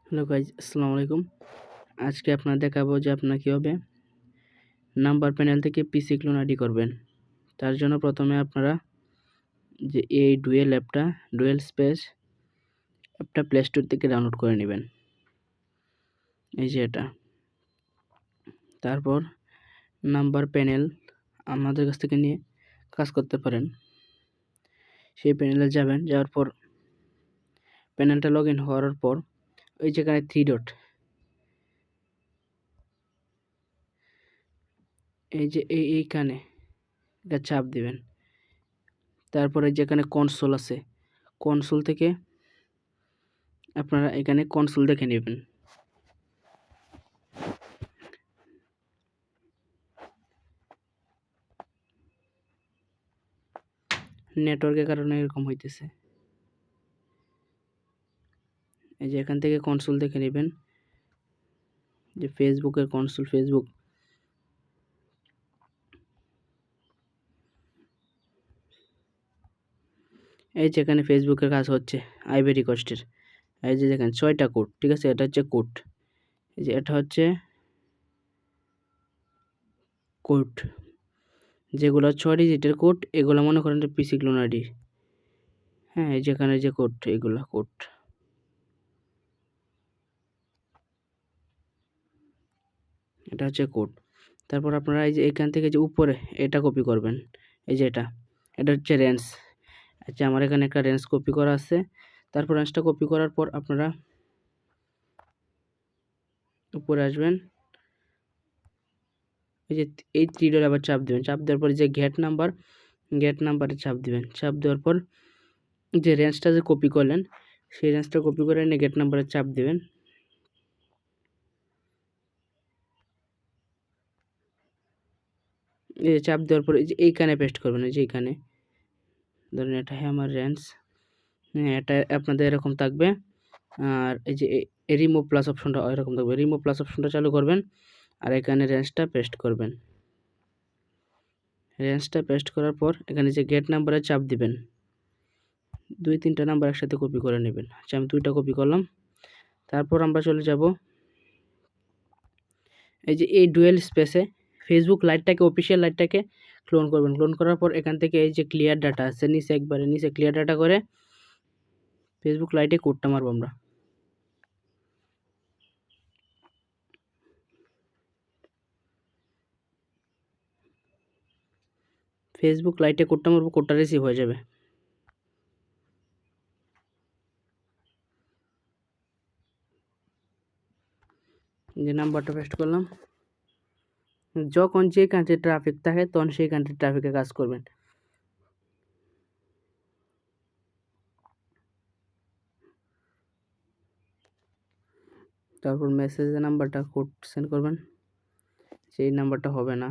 Hello guys, আসসালামু আলাইকুম। আজকে আপনার দেখাবো যে আপনার কীভাবে নাম্বার প্যানেল থেকে পিসি ক্লোন আইডি করবেন। তার জন্য প্রথমে আপনারা যে এই ডুয়েল স্পেস অ্যাপটা প্লে স্টোর থেকে ডাউনলোড করে নেবেন, এই যে এটা। তারপর নাম্বার প্যানেল আমাদের কাছ থেকে নিয়ে কাজ করতে পারেন। সেই প্যানেলে যাবেন, যাওয়ার পর প্যানেলটা লগ ইন হওয়ার পর ওই যেখানে থ্রি ডট, এই যে এইখানে এটা চাপ দিবেন। তারপরে যেখানে কনসোল আছে, কনসোল থেকে আপনারা এখানে কনসোল দেখে নেবেন। নেটওয়ার্কের কারণে এরকম হইতেছে। এই যে এখান থেকে কনসোল দেখে নেবেন, যে ফেসবুকের কনসোল, ফেসবুক এই যেখানে ফেসবুকের কাজ হচ্ছে আইভরি কোস্টের। এই যে দেখেন 6টা কোড, ঠিক আছে, এটা হচ্ছে কোড। এই যে এটা হচ্ছে কোড, যেগুলো 6 ডিজিটের কোড, এগুলো মনে করেন পিসি ক্লোন আইডি। হ্যাঁ, এই যেখানে যে কোড, এগুলো কোড, এটা হচ্ছে কোড। তারপর আপনারা এই যে এখান থেকে যে উপরে এটা কপি করবেন, এই যে এটা হচ্ছে রেঞ্জ। আচ্ছা, আমার এখানে একটা রেঞ্জ কপি করা আছে। তারপর রেঞ্জটা কপি করার পর আপনারা উপরে আসবেন, এই যে এই থ্রি ডট আবার চাপ দেবেন। চাপ দেওয়ার পর যে গেট নাম্বারে চাপ দিবেন। চাপ দেওয়ার পর যে রেঞ্জটা যে কপি করলেন, সেই রেঞ্জটা কপি করে এনে গেট নাম্বারে চাপ দিবেন। এই যে চাপ দেওয়ার পর এই যে এইখানে পেস্ট করবেন। এই যে এইখানে ধরুন এটা আমার রেঞ্জ, এটা আপনাদের এরকম থাকবে। আর এই যে রিমুভ প্লাস অপশনটা এরকম থাকবে। রিমুভ প্লাস অপশনটা চালু করবেন আর এখানে রেঞ্জটা পেস্ট করবেন। রেঞ্জটা পেস্ট করার পর এখানে যে গেট নাম্বারে চাপ দিবেন। 2-3টা নাম্বার একসাথে কপি করে নেবেন। আচ্ছা, আমি 2টা কপি করলাম। তারপর আমরা চলে যাব এই যে এই ডুয়েল স্পেসে ফেসবুক লাইটটাকে, অফিসিয়াল লাইটটাকে ক্লোন করবেন। ক্লোন করার পর এখান থেকে এই যে ক্লিয়ার ডাটা আছে নিচে, একবারে নিচে ক্লিয়ার ডাটা করে ফেসবুক লাইটে কোডটা মারবো আমরা। ফেসবুক লাইটে কোডটা মারবো, কোডটা রিসিভ হয়ে যাবে। যে নাম্বারটা পেস্ট করলাম। যখন যে কান্ট্রি ট্রাফিক থাকে তখন সেই কান্ট্রি ট্রাফিকে কাজ করবেন। তারপর মেসেজের নাম্বারটা কোড সেন্ড করবেন, সেই নাম্বারটা হবে না।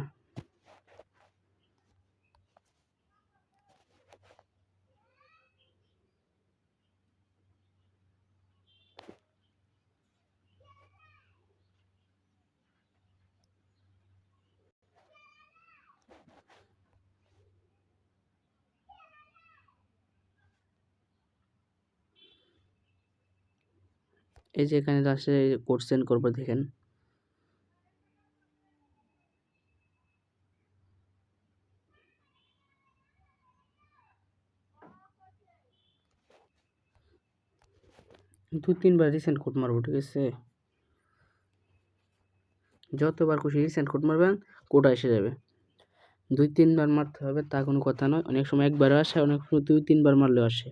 এই যে এখানে লাস্টে কোড সেন্ড করবো, দেখেন। দু তিনবার রিসেন্ট কোড মারবো, ঠিক আছে। যতবার খুশি রিসেন্ট কোড মারবেন, কোড এসে যাবে। 2-3বার মারতে হবে তা কোনো কথা নয়। অনেক সময় একবারও আসে, অনেক সময় 2-3বার মারলেও আসে।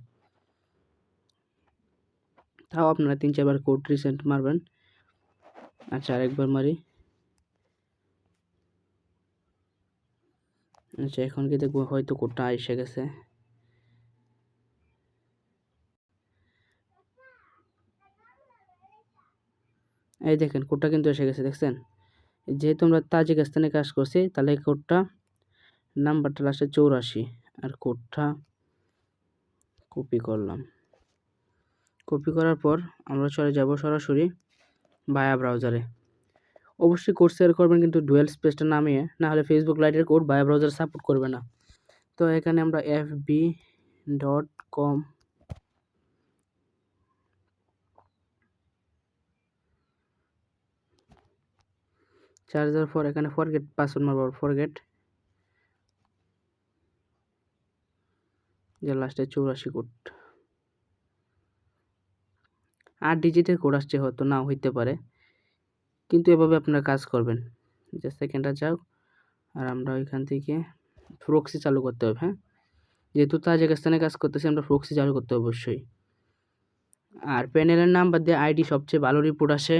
তাও আপনারা 3-4বার কোড রিসেন্ট মারবেন। আচ্ছা, আরেকবার মারি। আচ্ছা, এখন কি দেখবো হয়তো কোডটা এসে গেছে। এই দেখেন কোডটা কিন্তু এসে গেছে, দেখছেন। যেহেতু আমরা তাজিকিস্তানে কাজ করছি, তাহলে এই কোডটা নাম্বারটা লাস্টে 84 আর কোডটা কপি করলাম। কপি করার পর আমরা চলে যাব সরাসরি ভায়া ব্রাউজারে। অবশ্যই কোড শেয়ার করবেন কিন্তু ডুয়েল স্পেসটা নামিয়ে, না হলে ফেসবুক লাইটের কোড ভায়া ব্রাউজার সাপোর্ট করবে না। তো এখানে আমরা fb.com চার্জ দেওয়ার পর এখানে ফরগেট পাসওয়ার্ড মারবো, ফরগেট, যে লাস্টে 84 কোড, 8 ডিজিটের কোড আসছে, হয়তো না হইতে পারে, কিন্তু এভাবে আপনারা কাজ করবেন। যে সেকেন্ডটা যাও, আর আমরা ওইখান থেকে প্রক্সি চালু করতে হবে। হ্যাঁ, যেহেতু তাজিকিস্তানে কাজ করতেছি, আমরা প্রক্সি চালু করতে হবে অবশ্যই। আর প্যানেলের নাম্বার দিয়ে আইডি সবচেয়ে ভালো রিপোর্ট আসে।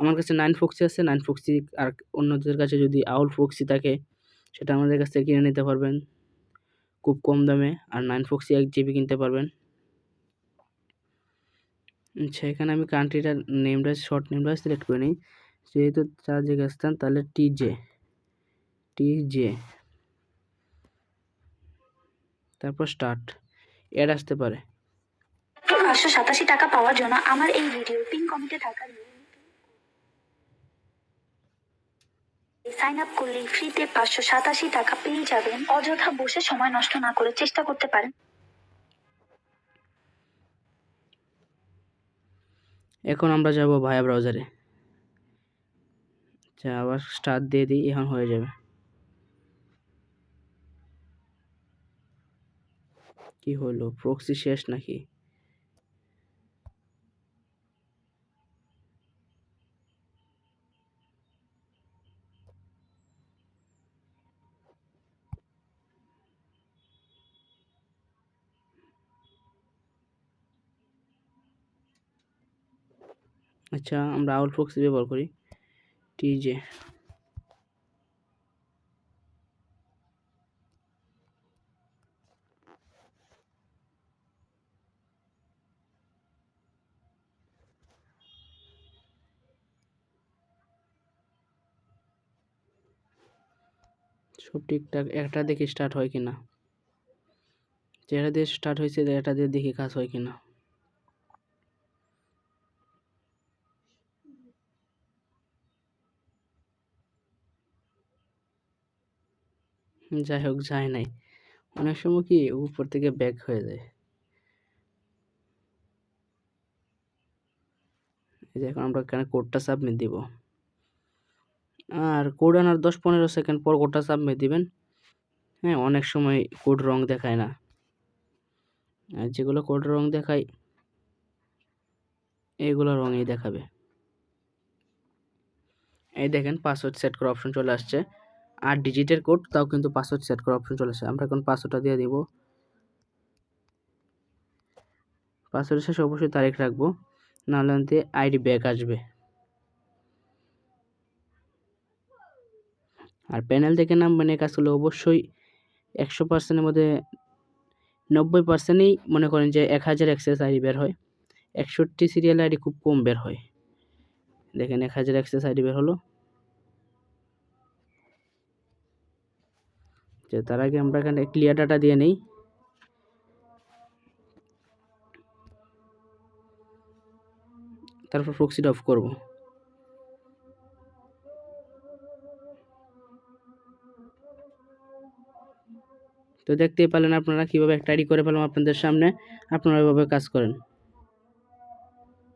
আমার কাছে 9 প্রক্সি আছে, 9 প্রক্সি, আর অন্যদের কাছে যদি আউল প্রক্সি থাকে সেটা আমাদের কাছ থেকে কিনে নিতে পারবেন খুব কম দামে, আর 9 প্রক্সি 1 জিবি কিনতে পারবেন। আচ্ছা, এখানে আমি কান্ট্রিটার নেমটা, শর্ট নেমটা সিলেক্ট করে নিই। যেহেতু তাজিকিস্তান, তাহলে টিজে, তারপর স্টার্ট, অ্যাড আসতে পারে। 587 টাকা পাওয়ার জন্য আমার এই ভিডিও পিন কমেন্টে থাকা সাইন আপ করলে ফ্রিতে 587 টাকা পেয়ে যাবেন। অযথা বসে সময় নষ্ট না করে চেষ্টা করতে পারেন। এখন আমরা যাব ভায়া ব্রাউজারে। আচ্ছা, আবার স্টার্ট দিয়ে দিই, এখন হয়ে যাবে। কি হলো, প্রক্সি শেষ নাকি? আচ্ছা, আমরা আউল প্রক্সি ব্যবহার করি, টিজে। সব ঠিকঠাক, একটা দেখি স্টার্ট হয় কিনা। যেটা দিয়ে স্টার্ট হয়েছে এটা দিয়ে দেখি কাজ হয় কিনা। যাই হোক, যায় নাই। অনেক সময় কি উপর থেকে ব্যাক হয়ে যায়। এই যে এখন আমরা এখানে কোডটা সাবমিট দিব, আর কোড আনার 10-15 সেকেন্ড পর কোডটা সাবমিট দিবেন। হ্যাঁ, অনেক সময় কোড রং দেখায় না, আর যেগুলো কোড রং দেখায় এইগুলো রঙই দেখাবে। এই দেখেন, পাসওয়ার্ড সেট করার অপশন চলে আসছে, 8 ডিজিটের কোড, তাও কিন্তু পাসওয়ার্ড সেট করার অপশন চলে আসছে। আমরা এখন পাসওয়ার্ডটা দিয়ে দিব। পাসওয়ার্ডের শেষে অবশ্যই তারিখ রাখবো, নাহলে আইডি ব্যাক আসবে। আর প্যানেল থেকে নাম্বার নিয়ে কাজ করলে অবশ্যই 100%-এর মধ্যে 90%ই মনে করেন যে 1000 অ্যাক্সেস আইডি বের হয়, 61 সিরিয়াল আইডি খুব কম বের হয়। দেখেন 1000 অ্যাক্সেস আইডি বের হলো। যে তার আগে আমরা এখানে ক্লিয়ার ডাটা দিয়ে নেই। তারপর প্রক্সিটা অফ করব। তো দেখতেই পেলেন আপনারা কিভাবে একটা আইডি করে পেলাম আপনাদের সামনে। আপনারা এভাবে কাজ করেন।